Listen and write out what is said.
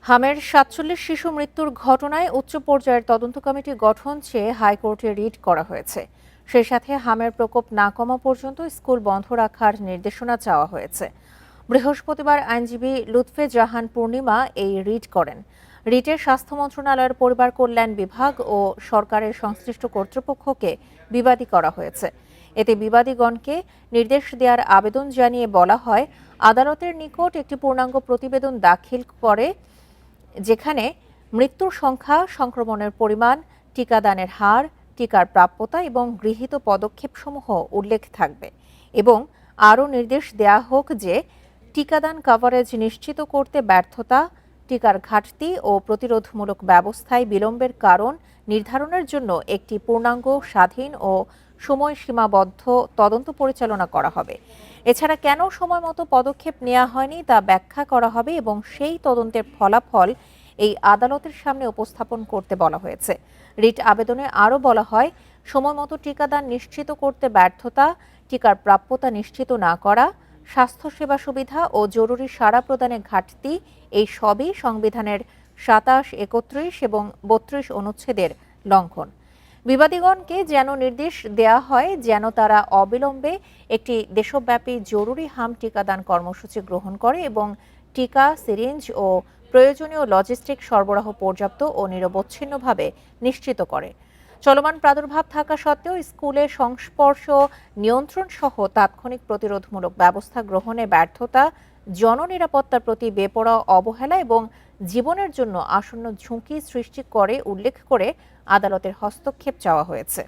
হামের ৪৭ শিশু মৃত্যুর ঘটনায় উচ্চ পর্যায়ের তদন্ত কমিটি গঠন চেয়ে হাইকোর্টে রিট করা হয়েছে। সেই সাথে হামের প্রকোপ না কমা পর্যন্ত স্কুল বন্ধ রাখার নির্দেশনা চাওয়া হয়েছে। বৃহস্পতিবার আইনজীবী লুৎফে জাহান পূর্ণিমা এই রিট করেন। রিটে স্বাস্থ্য মন্ত্রণালয়ের পরিবার কল্যাণ বিভাগ ও সরকারের সংশ্লিষ্ট কর্তৃপক্ষকে বিবাদী করা হয়েছে। এতে বিবাদীগণকে নির্দেশ দেওয়ার আবেদন জানিয়ে বলা হয়, আদালতের নিকট একটি পূর্ণাঙ্গ প্রতিবেদন দাখিল করে যেখানে মৃত্যুর সংখ্যা, সংক্রমণের পরিমাণ, টিকাদানের হার, টিকার প্রাপ্যতা এবং গৃহীত পদক্ষেপসমূহ উল্লেখ থাকবে এবং আরও নির্দেশ দেয়া হোক যে টিকাদান কভারেজ নিশ্চিত করতে ব্যর্থতা, টিকার ঘাটতি ও প্রতিরোধমূলক ব্যবস্থায় বিলম্বের কারণ নির্ধারণের জন্য একটি পূর্ণাঙ্গ, স্বাধীন ও সময়সীমাবদ্ধ তদন্ত পরিচালনা করা হবে। এছাড়া কেন সময়মতো পদক্ষেপ নেওয়া হয়নি তা ব্যাখ্যা করা হবে এবং সেই তদন্তের ফলাফল এই আদালতের সামনে উপস্থাপন করতে বলা হয়েছে। রিট আবেদনে আরও বলা হয়, সময়মতো টিকাদান নিশ্চিত করতে ব্যর্থতা, টিকার প্রাপ্যতা নিশ্চিত না করা, স্বাস্থ্যসেবা সুবিধা ও জরুরি সাড়া প্রদানে ঘাটতি, এই সবই সংবিধানের ২৭, ৩১ এবং ৩২ অনুচ্ছেদের লঙ্ঘন। বিবাদীগণকে যেন নির্দেশ দেয়া হয় যেন তারা অবিলম্বে একটি দেশব্যাপী জরুরি হাম টিকাদান কর্মসূচি গ্রহণ করে এবং টিকা, সিরিঞ্জ ও প্রয়োজনীয় লজিস্টিক সরবরাহ পর্যাপ্ত ও নিরবচ্ছিন্নভাবে নিশ্চিত করে। চলমান প্রাদুর্ভাব থাকা সত্ত্বেও স্কুলে সংস্পর্শ নিয়ন্ত্রণ সহ তাৎক্ষণিক প্রতিরোধমূলক ব্যবস্থা গ্রহণে ব্যর্থতা, জননিরাপত্তার প্রতি বেপরোয়া অবহেলা এবং জীবনের জন্য আসন্ন ঝুঁকি সৃষ্টি করে উল্লেখ করে আদালতের হস্তক্ষেপ চাওয়া হয়েছে।